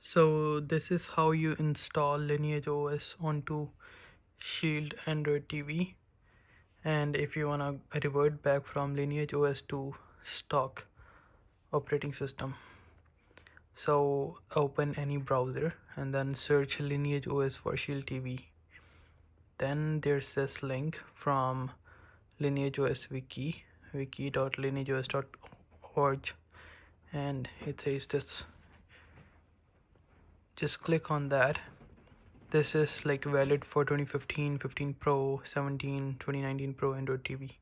So this is how you install Lineage OS onto Shield Android TV. And if you wanna revert back from Lineage OS to stock operating system, so open any browser and then search Lineage OS for Shield TV. Then there's this link from Lineage OS wiki.lineageos.org, and it says this. Just click on that. This is like valid for 2015, 15 Pro, 17, 2019 Pro Android TV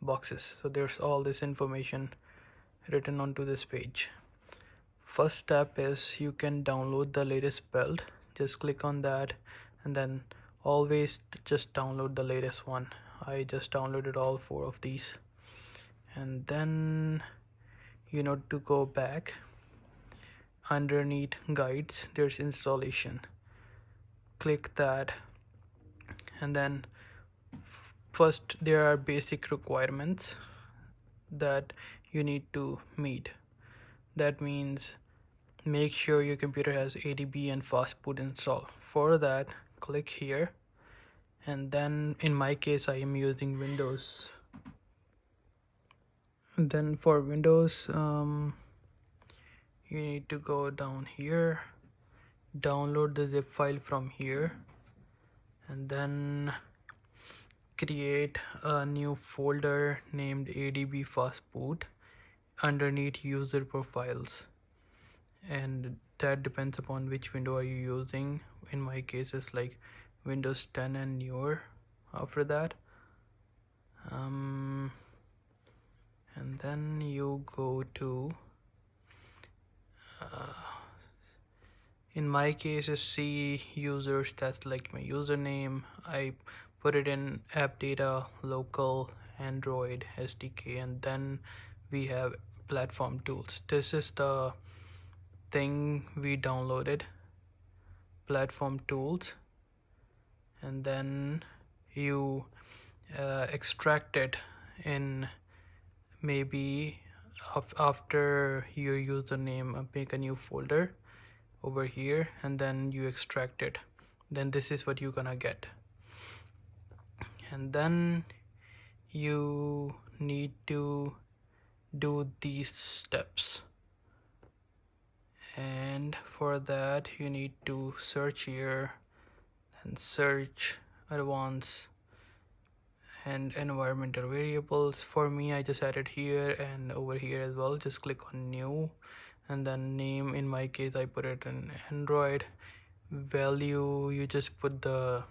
boxes. So there's all this information written onto this page. First step is you can download the latest build. Just click on that and then always just download the latest one. I just downloaded all 4 of these. And then you need to go back. Underneath guides, there's installation. Click that, and then first there are basic requirements that you need to meet. That means make sure your computer has ADB and fastboot installed. For that, click here, and then in my case I am using Windows. And then for Windows, you need to go down here, download the zip file from here, and then create a new folder named ADB fastboot underneath user profiles, and that depends upon which window are you using. In my case it's like Windows 10 and newer. After that and then you go to in my case is C users. That's like my username. I put it in app data, local, Android, SDK, and then we have platform tools. This is the thing we downloaded, platform tools, and then you extract it in maybe after your username, make a new folder over here, and then you extract it. Then this is what you're gonna get, and then you need to do these steps. And for that you need to search here and search advanced and environmental variables. For me, I just added here and over here as well. Just click on new, and then name, in my case I put it in Android. Value, you just put the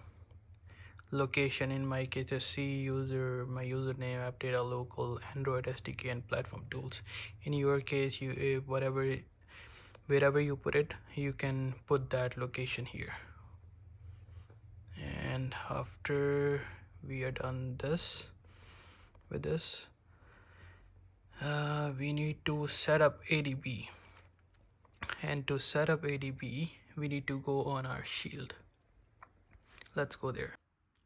location, in my case is C user, my username, app data, local, Android, SDK, and platform tools. In your case, you wherever you put it, you can put that location here. And after we are done this with this, we need to set up ADB, and to set up ADB we need to go on our Shield. Let's go there.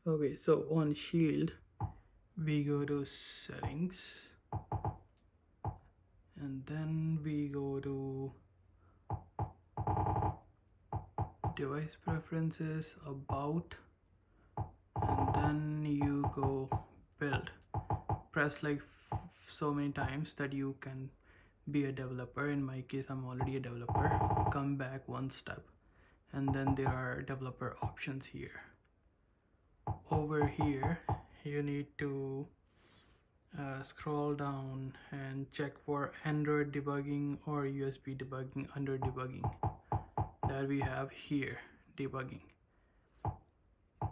Okay, so on Shield we go to settings, and then we go to device preferences, about, and then you go build. Press like so many times that you can be a developer. In my case I'm already a developer. Come back one step, and then there are developer options here. Over here you need to scroll down and check for Android debugging or USB debugging. Under debugging, that we have here, debugging.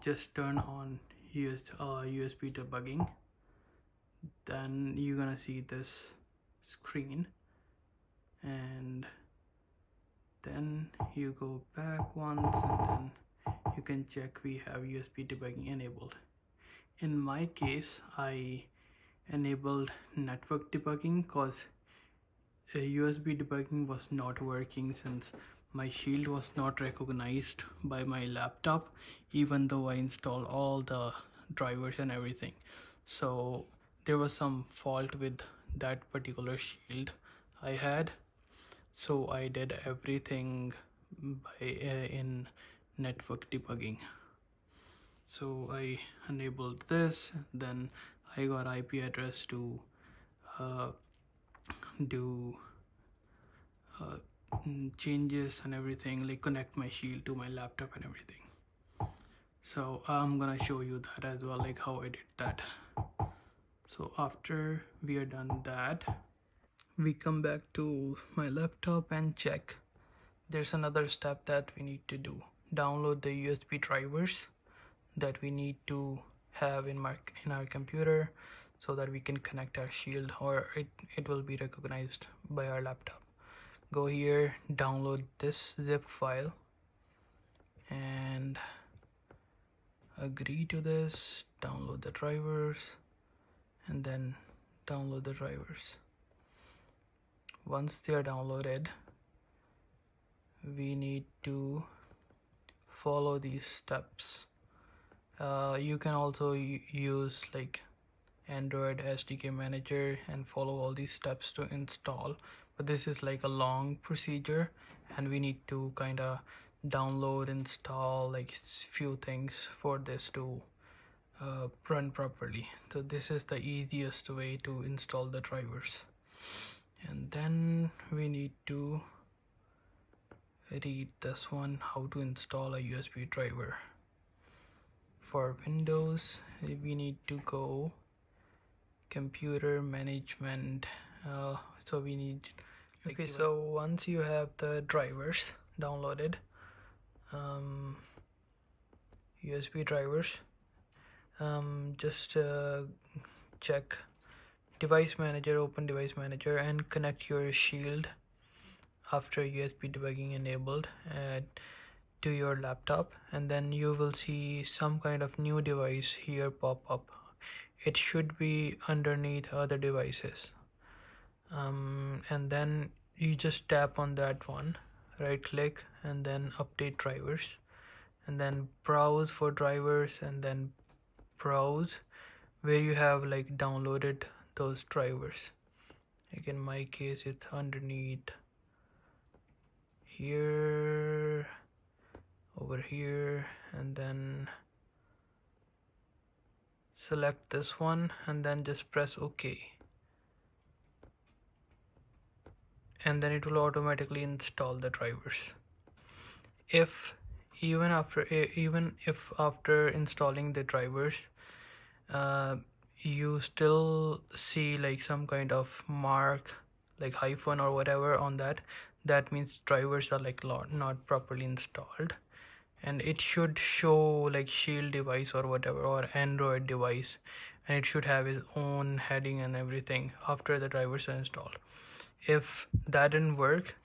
Just turn on USB debugging. Then you're gonna see this screen, and then you go back once, and then you can check we have USB debugging enabled. In my case I enabled network debugging because USB debugging was not working since my Shield was not recognized by my laptop, even though I installed all the drivers and everything. So there was some fault with that particular Shield I had, so I did everything in network debugging. So I enabled this, then I got IP address to do changes and everything, like connect my Shield to my laptop and everything. So I'm gonna show you that as well, like how I did that. So after we are done that, we come back to my laptop and check. There's another step that we need to do. Download the USB drivers that we need to have in our computer so that we can connect our Shield, or it will be recognized by our laptop. Go here, download this zip file and agree to this, download the drivers, and then download the drivers. Once they are downloaded, we need to follow these steps. You can also use like Android SDK manager and follow all these steps to install, but this is like a long procedure and we need to kind of download, install like few things for this to run properly. So this is the easiest way to install the drivers. And then we need to read this one, how to install a USB driver. For Windows, we need to go computer management. So we need okay, so once you have the drivers downloaded, USB drivers, just check device manager, open device manager and connect your Shield after USB debugging enabled to your laptop, and then you will see some kind of new device here pop up. It should be underneath other devices, and then you just tap on that one, right click, and then update drivers, and then browse for drivers, and then browse where you have like downloaded those drivers. Like in my case it's underneath here, over here, and then select this one and then just press OK, and then it will automatically install the drivers. Even if after installing the drivers you still see like some kind of mark like hyphen or whatever on that means drivers are like not properly installed, and it should show like Shield device or whatever, or Android device, and it should have its own heading and everything after the drivers are installed. If that didn't work,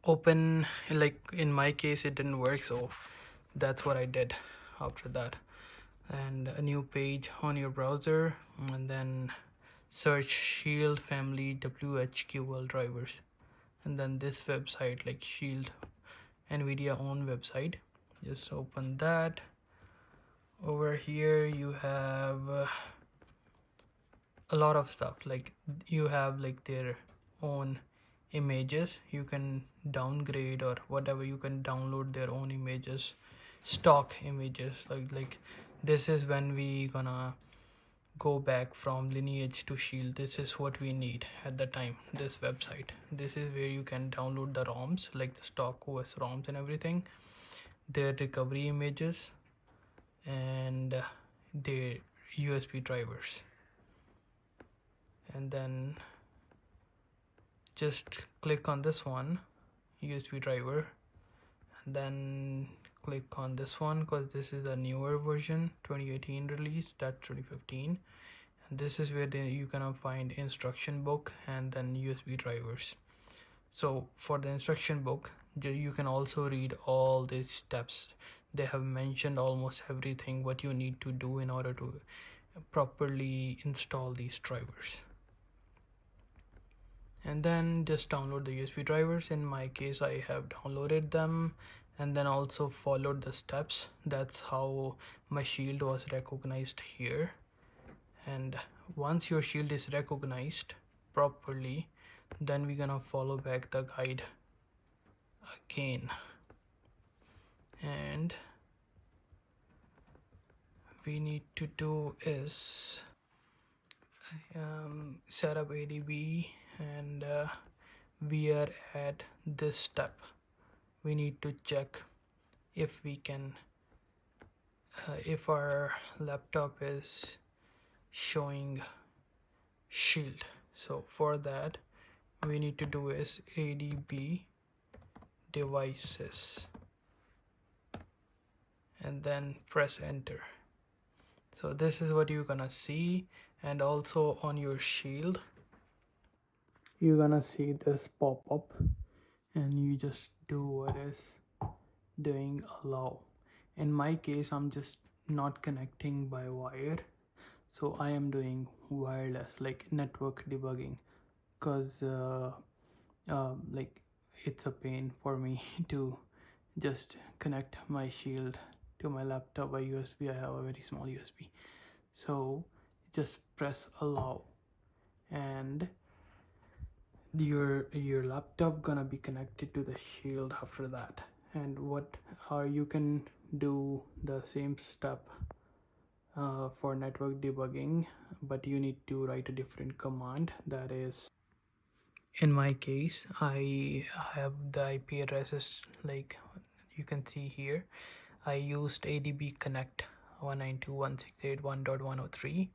open, like in my case it didn't work, so that's what I did after that. And a new page on your browser, and then search Shield family WHQL drivers, and then this website, like Shield NVIDIA own website, just open that. Over here you have a lot of stuff, like you have like their own images, you can downgrade or whatever, you can download their own images, stock images, like this is when we gonna go back from Lineage to Shield. This is what we need at the time. This website, this is where you can download the ROMs, like the stock OS ROMs and everything, their recovery images, and their USB drivers. And then just click on this one, USB driver, and then click on this one because this is a newer version, 2018 release, that's 2015, and this is where you can find instruction book and then USB drivers. So for the instruction book, you can also read all these steps. They have mentioned almost everything what you need to do in order to properly install these drivers. And then just download the USB drivers. In my case I have downloaded them and then also followed the steps. That's how my Shield was recognized here. And once your Shield is recognized properly, then we're gonna follow back the guide again, and we need to do is set up ADB, and we are at this step. We need to check if we can if our laptop is showing Shield. So for that we need to do is ADB devices and then press enter. So this is what you're gonna see, and also on your Shield you're gonna see this pop up, and you just do what is doing allow. In my case I'm just not connecting by wire, so I am doing wireless, like network debugging, because like it's a pain for me to just connect my Shield to my laptop by USB. I have a very small USB, so just press allow, and your laptop gonna be connected to the Shield after that. And what you can do the same step for network debugging, but you need to write a different command. That is, in my case I have the IP addresses like you can see here. I used ADB connect 192.168.1.103,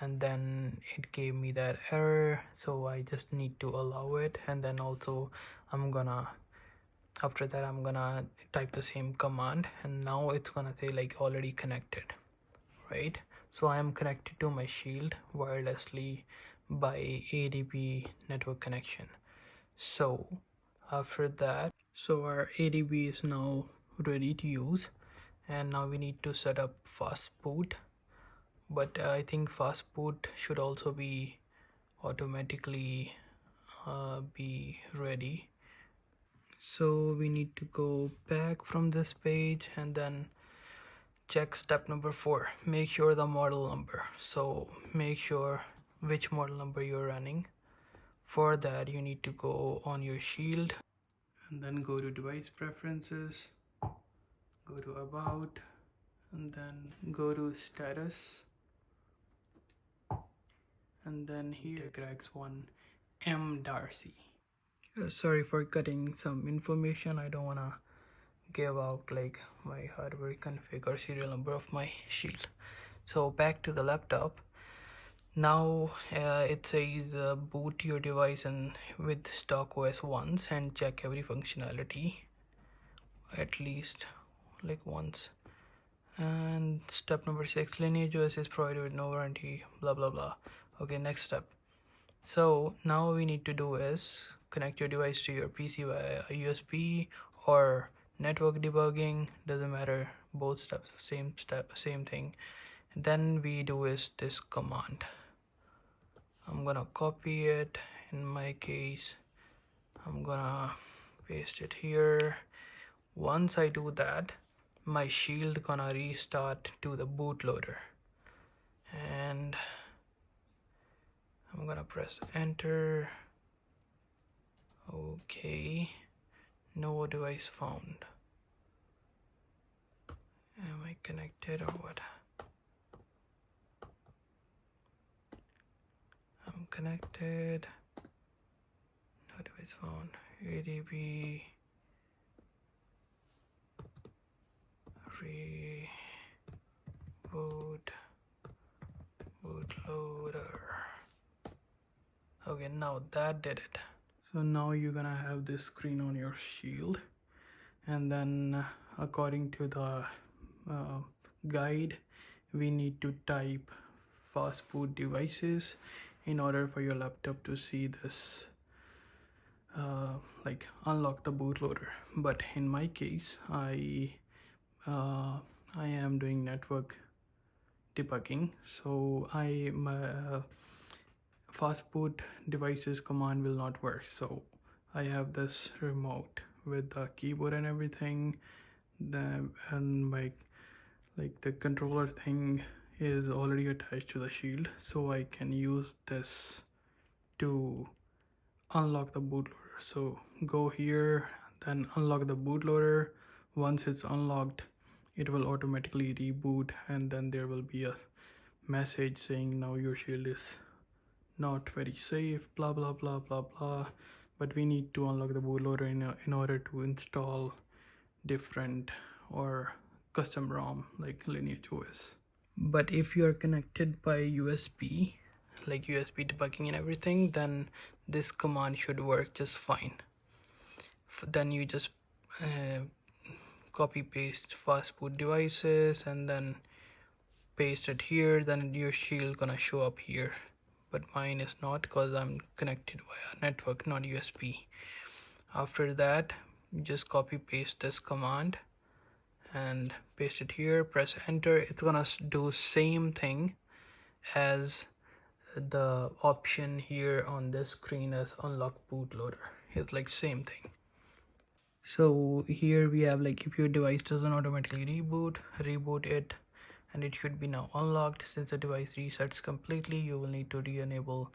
and then it gave me that error, so I just need to allow it. And then also after that I'm gonna type the same command, and now it's gonna say like already connected, right? So I am connected to my Shield wirelessly by ADB network connection. So after that, so our ADB is now ready to use, and now we need to set up fast boot. But I think fast boot should also be automatically be ready. So we need to go back from this page and then check step number 4. Make sure the model number. So make sure which model number you're running. For that you need to go on your Shield and then go to device preferences, go to about, and then go to status, and then here X1 M Darcy. Sorry for cutting some information. I don't wanna give out like my hardware config or serial number of my Shield. So back to the laptop. Now it says boot your device and with stock OS once and check every functionality at least like once. And step number 6, Lineage OS is provided with no warranty, blah blah blah. Okay, next step. So now we need to do is connect your device to your PC via USB or network debugging, doesn't matter, both steps, same thing. And then we do is this command. I'm gonna copy it. In my case I'm gonna paste it here. Once I do that, my Shield gonna restart to the bootloader, and I'm gonna press enter. Okay, no device found. Am I connected or what? I'm connected. No device found. ADB reboot bootloader. Okay, now that did it. So now you're gonna have this screen on your Shield, and then according to the guide we need to type fast boot devices in order for your laptop to see this like unlock the bootloader. But in my case I am doing network debugging, so my fast boot devices command will not work. So I have this remote with the keyboard and everything, and my the controller thing is already attached to the Shield, so I can use this to unlock the bootloader. So go here, then unlock the bootloader. Once it's unlocked, it will automatically reboot, and then there will be a message saying now your Shield is not very safe, blah blah blah blah blah. But we need to unlock the bootloader in order to install different or custom ROM like Lineage OS. But if you are connected by USB, like USB debugging and everything, then this command should work just fine. Then you just copy paste fastboot devices and then paste it here, then your Shield gonna show up here. But mine is not because I'm connected via network, not USB. After that, just copy paste this command and paste it here, press enter. It's gonna do same thing as the option here on this screen as unlock bootloader. It's like same thing. So here we have like if your device doesn't automatically reboot it, and it should be now unlocked. Since the device resets completely, you will need to re-enable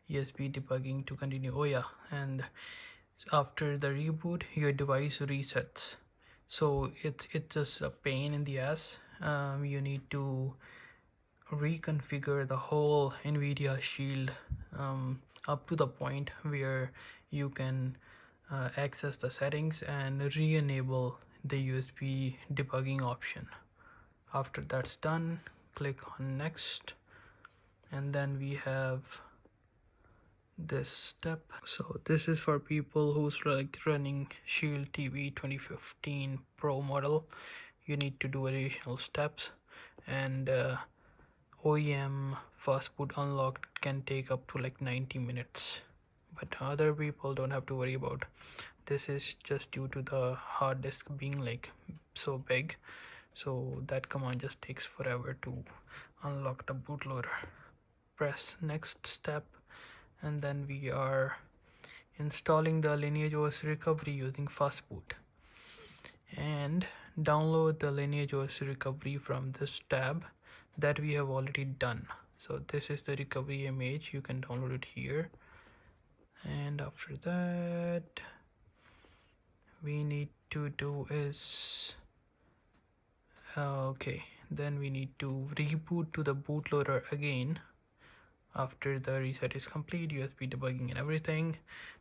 USB debugging to continue. Oh yeah, and after the reboot your device resets, so it's just a pain in the ass. You need to reconfigure the whole NVIDIA Shield up to the point where you can access the settings and re-enable the USB debugging option. After that's done, click on next, and then we have this step. So this is for people who's like running Shield TV 2015 Pro model. You need to do additional steps, and OEM fastboot unlock can take up to like 90 minutes, but other people don't have to worry about. This is just due to the hard disk being like so big, so that command just takes forever to unlock the bootloader. Press next step, and then we are installing the Lineage OS recovery using fastboot, and download the Lineage OS recovery from this tab that we have already done. So this is the recovery image, you can download it here. And after that, we need to do is okay, then we need to reboot to the bootloader again. After the reset is complete, USB debugging and everything,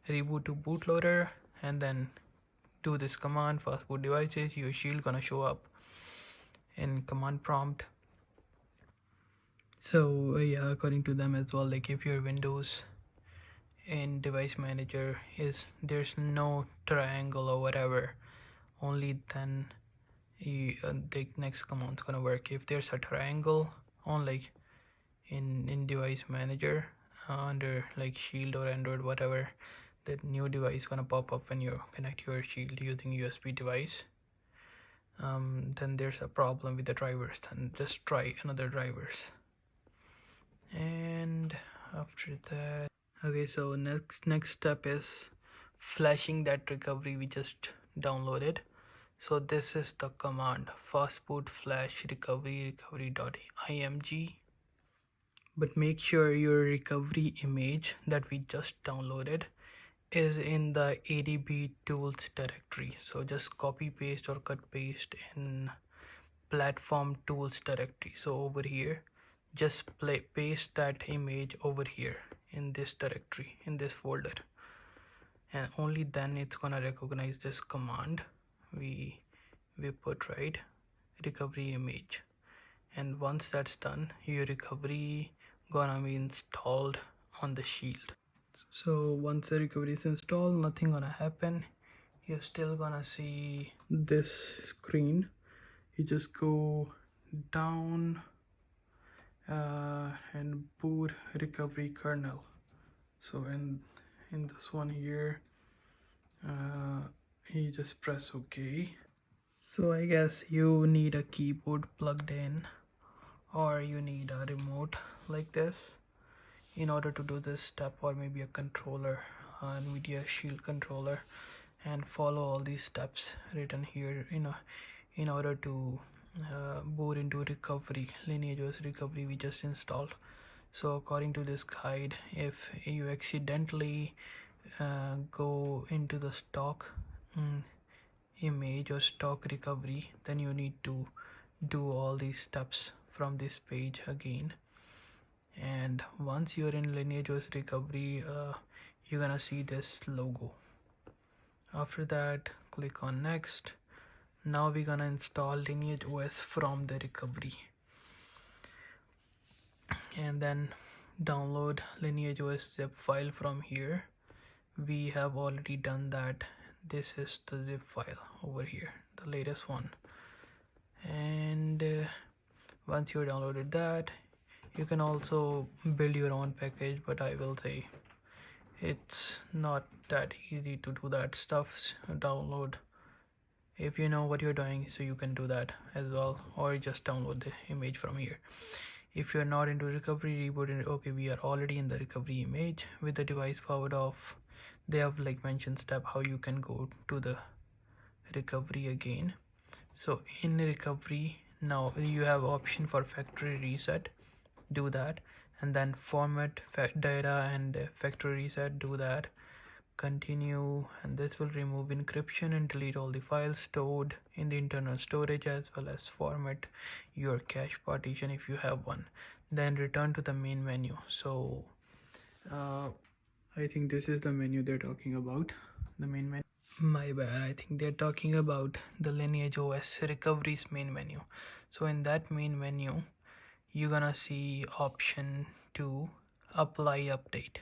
reboot to bootloader, and then do this command fastboot devices. Your Shield gonna show up in command prompt. So yeah, according to them as well, like if your Windows in device manager is there's no triangle or whatever, only then the next command's gonna work. If there's a triangle on like in device manager under like Shield or Android, whatever, that new device gonna pop up when you connect your Shield using USB device. Then there's a problem with the drivers, then just try another drivers. And after that, okay, so next step is flashing that recovery we just downloaded. So this is the command fastboot flash recovery.img. But make sure your recovery image that we just downloaded is in the ADB tools directory. So just copy paste or cut paste in platform tools directory. So over here, just paste that image over here in this directory, in this folder, and only then it's gonna recognize this command we put, right, recovery image. And once that's done, your recovery gonna be installed on the Shield. So once the recovery is installed, nothing gonna happen. You're still gonna see this screen. You just go down and boot recovery kernel. So in this one here, you just press OK. So I guess you need a keyboard plugged in, or you need a remote like this in order to do this step, or maybe a controller, NVIDIA Shield controller, and follow all these steps written here in order to boot into recovery, Lineage OS recovery we just installed. So according to this guide, if you accidentally go into the stock image or stock recovery, then you need to do all these steps from this page again. And once you're in Lineage OS recovery, you're gonna see this logo. After that, click on next. Now we're gonna install Lineage OS from the recovery, and then download Lineage OS zip file from here. We have already done that. This is the zip file over here, the latest one. And once you downloaded that, you can also build your own package, but I will say it's not that easy to do that stuff. Download, if you know what you're doing, so you can do that as well, or just download the image from here. If you're not into recovery, reboot it. Okay, we are already in the recovery image with the device powered off. They have like mentioned step how you can go to the recovery again. So in recovery, now you have option for factory reset, do that, and then format data and factory reset, do that, continue, and this will remove encryption and delete all the files stored in the internal storage, as well as format your cache partition if you have one. Then return to the main menu. So I think this is the menu they're talking about, the main menu. My bad, I think they're talking about the Lineage OS recovery's main menu. So in that main menu, you're gonna see option to apply update,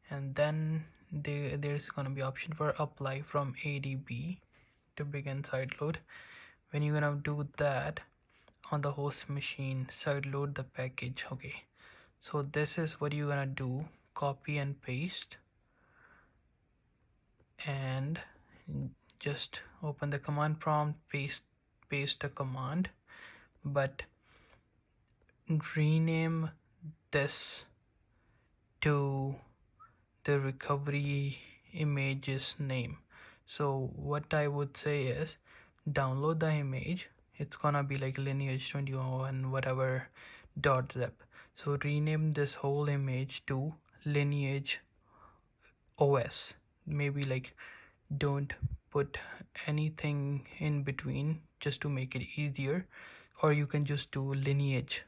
and then there's gonna be option for apply from ADB to begin sideload. When you're gonna do that on the host machine, sideload the package. Okay, so this is what you're gonna do: copy and paste, and just open the command prompt, paste the command, but rename this to the recovery image's name. So what I would say is download the image. It's gonna be like Lineage 21 whatever .zip. So rename this whole image to Lineage OS. Maybe like don't put anything in between just to make it easier, or you can just do lineage.zip.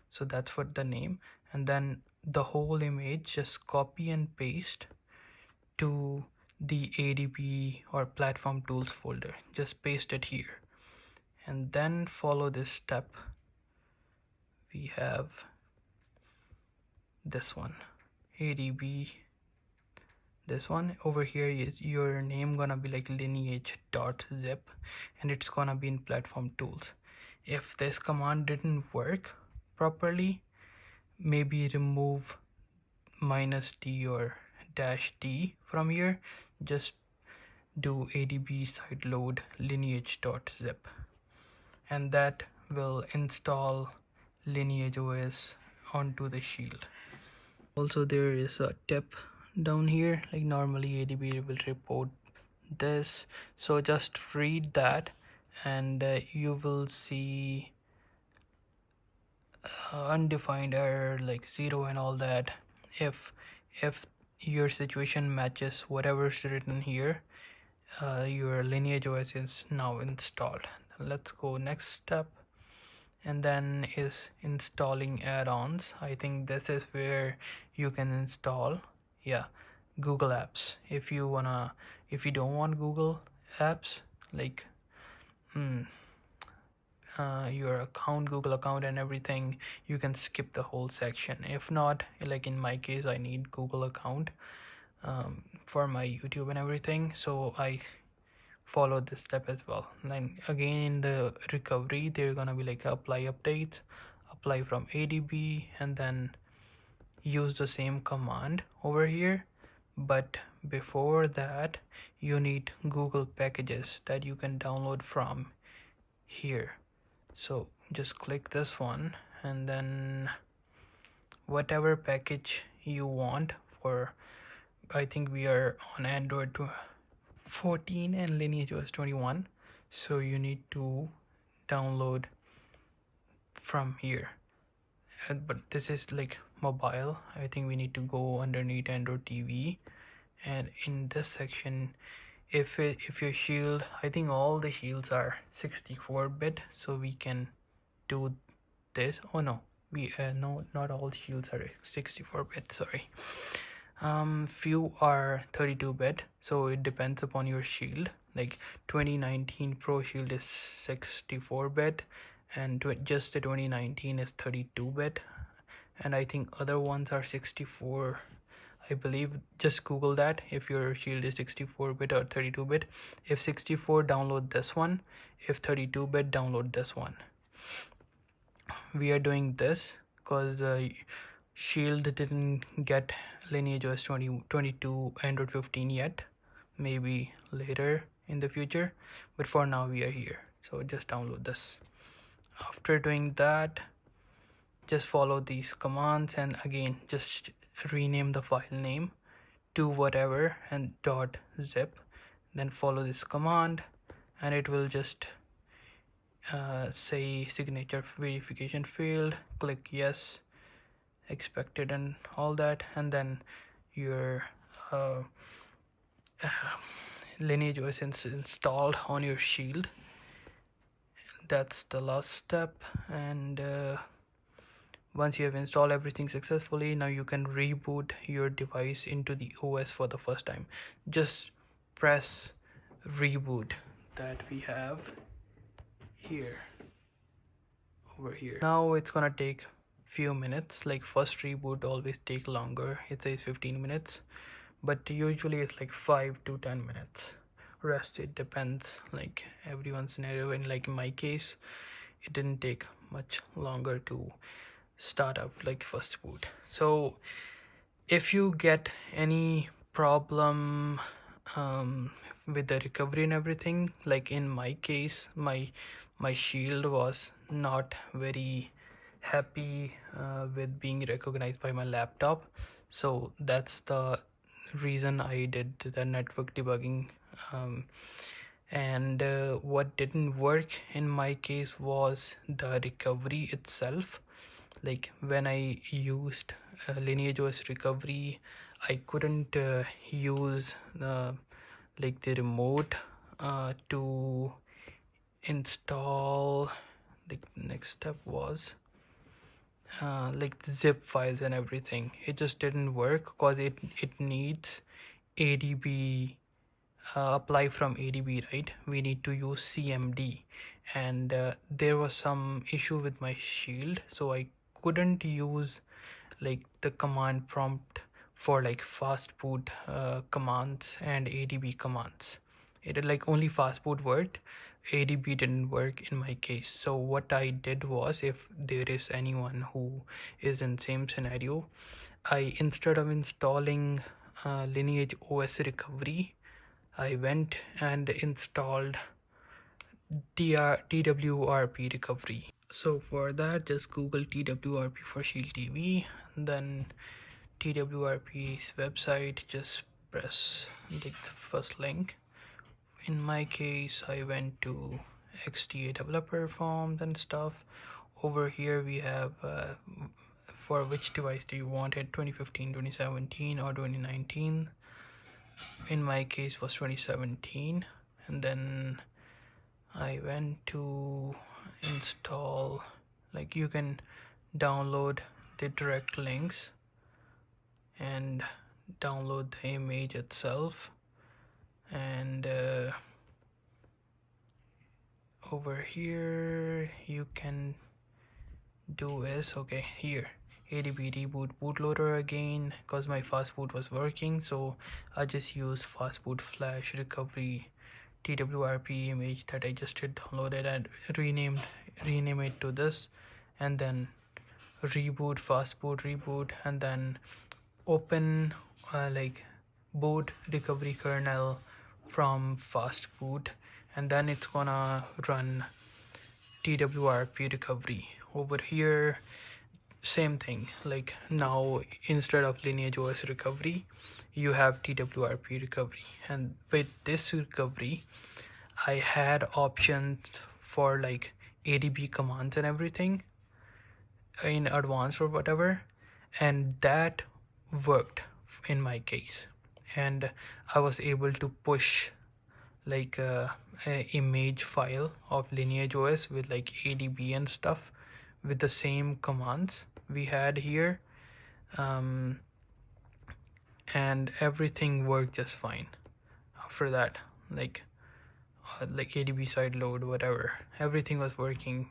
So that's what the name, and then the whole image just copy and paste to the ADB or platform tools folder. Just paste it here, and then follow this step. We have this one, ADB. This one over here is your name gonna be like lineage.zip, and it's gonna be in platform tools. If this command didn't work properly, maybe remove -d or -d from here. Just do ADB sideload lineage.zip, and that will install Lineage OS onto the Shield. Also, there is a tip down here, like normally ADB will report this, so just read that, and you will see undefined error like 0 and all that. If your situation matches whatever's written here, your Lineage OS is now installed. Let's go next step, and then is installing add-ons. I think this is where you can install Google apps. If you don't want Google apps, like your Google account and everything, you can skip the whole section. If not, like in my case, I need Google account for my YouTube and everything, so I follow this step as well. And then again in the recovery, they're gonna be like apply updates, apply from ADB, and then use the same command over here. But before that, you need Google packages that you can download from here. So just click this one, and then whatever package you want for, I think we are on Android 14 and Lineage OS 21, so you need to download from here. But this is like mobile. I think we need to go underneath Android TV And in this section, if your shield, I think all the shields are 64-bit, so we can do this. Oh no, we no, not all shields are 64-bit, sorry. Few are 32-bit, so it depends upon your shield. Like 2019 Pro Shield is 64-bit, and just the 2019 is 32-bit, and I think other ones are 64. I believe, just Google that if your shield is 64-bit or 32-bit. If 64, download this one. If 32-bit, download this one. We are doing this because Shield didn't get Lineage OS 2022 Android 15 yet. Maybe later in the future, but for now we are here. So just download this. After doing that, just follow these commands, and again just rename the file name to whatever and .zip. Then follow this command, and it will just say signature verification failed. Click yes, expected, and all that, and then your Lineage OS is installed on your shield. That's the last step, and once you have installed everything successfully, now you can reboot your device into the OS for the first time. Just press reboot that we have here, over here. Now it's gonna take few minutes. Like first reboot always take longer. It says 15 minutes, but usually it's like 5 to 10 minutes. Rest, it depends, like everyone's scenario. And like in my case, it didn't take much longer to start up like first boot. So if you get any problem with the recovery and everything, like in my case, my shield was not very happy with being recognized by my laptop, so that's the reason I did the network debugging. And what didn't work in my case was the recovery itself. Like when I used Lineage OS recovery, I couldn't use like the remote to install. The next step was like the zip files and everything. It just didn't work because it needs ADB, apply from ADB, right? We need to use CMD, and there was some issue with my shield, so I couldn't use like the command prompt for like fast boot commands and ADB commands. It like only fast boot worked, ADB didn't work in my case. So what I did was, if there is anyone who is in same scenario, I, instead of installing Lineage OS recovery, I went and installed TWRP recovery. So for that, just Google TWRP for Shield TV, then TWRP's website, just press the first link. In my case, I went to XDA developer forms and stuff. Over here we have for which device do you want it, 2015, 2017 or 2019. In my case was 2017, and then I went to install, like you can download the direct links and download the image itself, and over here you can do is, okay, here ADB reboot bootloader again, because my fastboot was working, so I just use fastboot flash recovery TWRP image that I just downloaded and rename it to this, and then reboot, fastboot reboot, and then open like boot recovery kernel from fastboot, and then it's gonna run TWRP recovery. Over here same thing, like now instead of Lineage OS recovery you have TWRP recovery, and with this recovery I had options for like ADB commands and everything in advanced or whatever, and that worked in my case. and I was able to push like a image file of Lineage OS with like ADB and stuff with the same commands we had here, and everything worked just fine after that. Like ADB side load, whatever, everything was working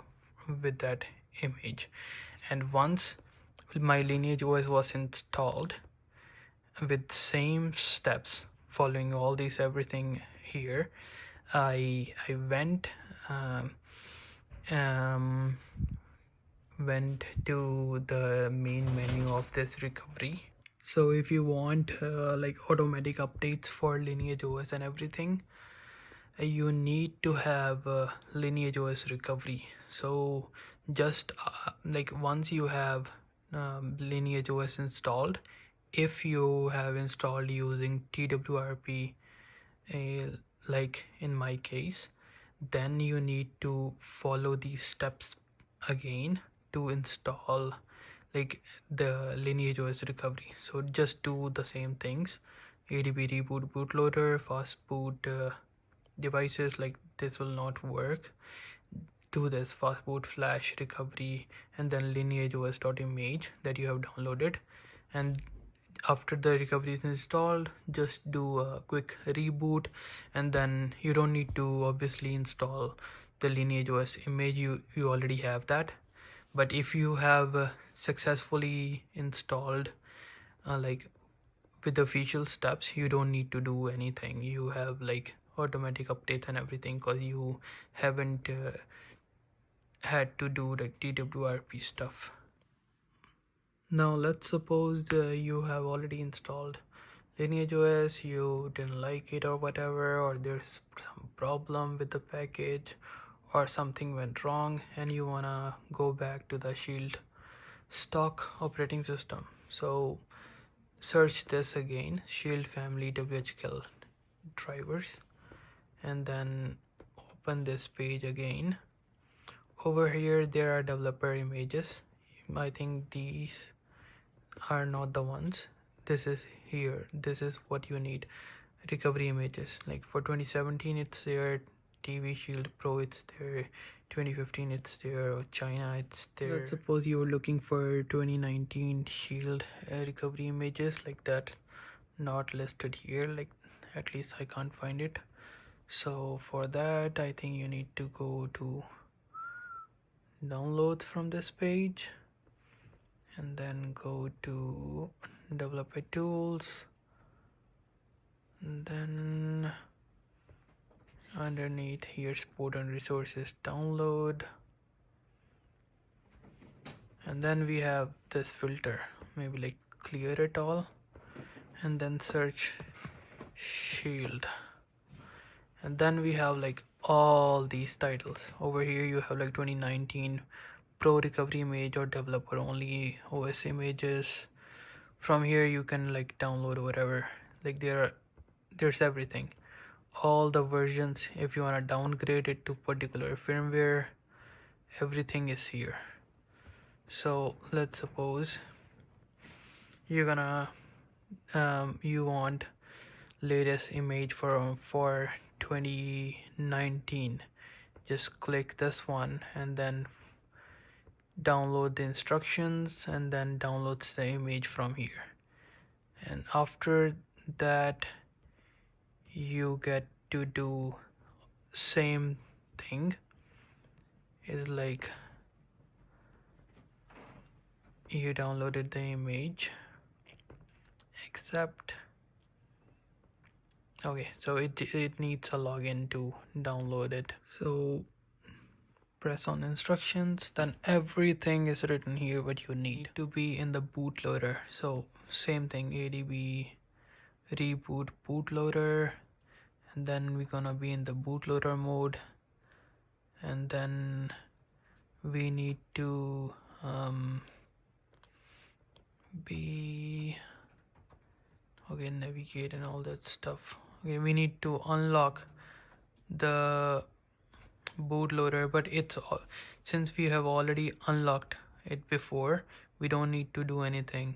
with that image. And once my Lineage OS was installed with same steps, following all these everything here, I um, um, went to the main menu of this recovery. So if you want like automatic updates for Lineage OS and everything, you need to have Lineage OS recovery. So just like once you have Lineage OS installed, if you have installed using TWRP, like in my case, then you need to follow these steps again to install like the Lineage OS recovery. So just do the same things: ADB reboot bootloader, fast boot devices. Like this will not work. Do this fast boot flash recovery and then Lineage OS.image that you have downloaded, and after the recovery is installed, just do a quick reboot, and then you don't need to obviously install the Lineage OS image. You already have that. But if you have successfully installed like with the official steps, you don't need to do anything. You have like automatic updates and everything because you haven't had to do like TWRP stuff. Now let's suppose you have already installed Lineage OS, you didn't like it or whatever, or there's some problem with the package or something went wrong and you wanna go back to the Shield stock operating system. So search this again, Shield family WHKL drivers, and then open this page again. Over here there are developer images. I think these are not the ones. This is here, this is what you need. Recovery images, like for 2017 it's there, TV Shield Pro it's there, 2015 it's there, or China it's there. Let's suppose you were looking for 2019 Shield recovery images, like that not listed here, like at least I can't find it. So for that I think you need to go to downloads from this page and then go to developer tools, and then underneath here support and resources download, and then we have this filter, maybe like clear it all, and then search Shield, and then we have like all these titles. Over here you have like 2019 Pro recovery image or developer only OS images. From here you can like download whatever, like there's everything, all the versions. If you want to downgrade it to particular firmware, everything is here. So let's suppose you're gonna you want latest image for 2019, just click this one and then download the instructions and then downloads the image from here. And after that you get to do same thing, is like you downloaded the image, except okay, so it needs a login to download it. So press on instructions, then everything is written here what you need to be in the bootloader. So same thing, ADB reboot bootloader, and then we're gonna be in the bootloader mode, and then we need to be okay, navigate and all that stuff. Okay, we need to unlock the bootloader, but it's since we have already unlocked it before, we don't need to do anything.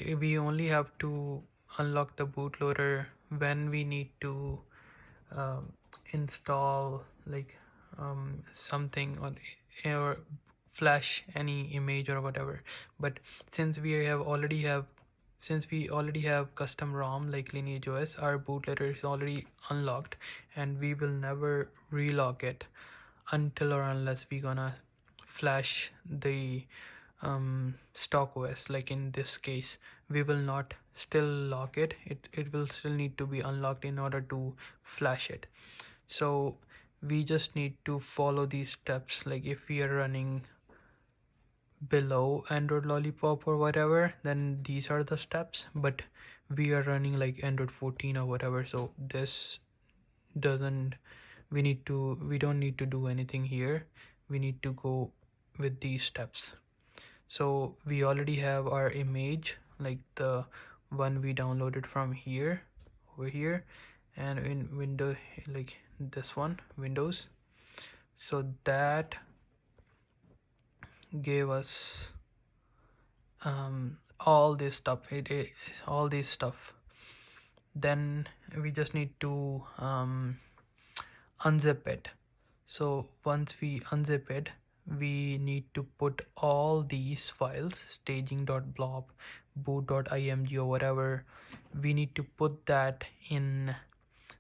We only have to unlock the bootloader when we need to um, install like something on or flash any image or whatever. But since we already have custom ROM like Lineage OS, our bootloader is already unlocked, and we will never relog it until or unless we gonna flash the stock OS. Like in this case, we will not still lock it. It will still need to be unlocked in order to flash it. So we just need to follow these steps. Like if we are running below Android Lollipop or whatever, then these are the steps. But we are running like Android 14 or whatever, so this doesn't we don't need to do anything here. We need to go with these steps. So we already have our image, like the one we downloaded from here, over here, and in window, like this one, Windows. So that gave us all this stuff. It is all this stuff. Then we just need to unzip it. So once we unzip it, we need to put all these files, staging.blob, boot.img or whatever, we need to put that in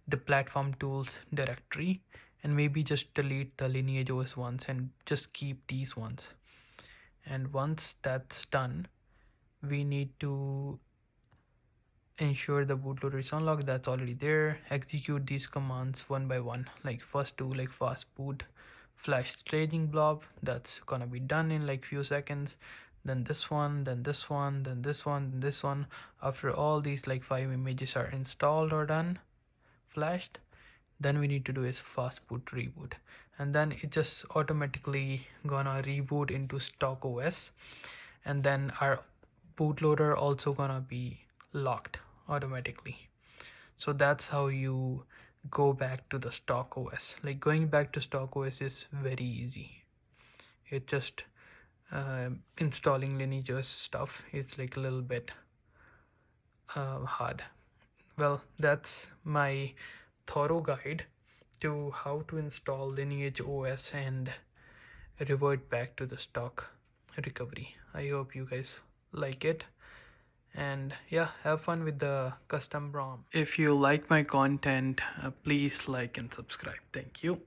the platform tools directory, and maybe just delete the Lineage OS ones and just keep these ones. And once that's done, we need to ensure the bootloader is unlocked. That's already there. Execute these commands one by one. Like first two, like fast boot flash staging blob, that's gonna be done in like few seconds. Then this one, then this one, then this one, then this one. After all these like 5 images are installed or done, flashed, then we need to do is fast boot reboot, and then it just automatically gonna reboot into stock OS, and then our bootloader also gonna be locked automatically. So that's how you go back to the stock OS. Like going back to stock OS is very easy. It just installing Lineage OS stuff is like a little bit hard. Well, that's my thorough guide to how to install Lineage OS and revert back to the stock recovery. I hope you guys like it, and yeah, have fun with the custom ROM. If you like my content, please like and subscribe. Thank you.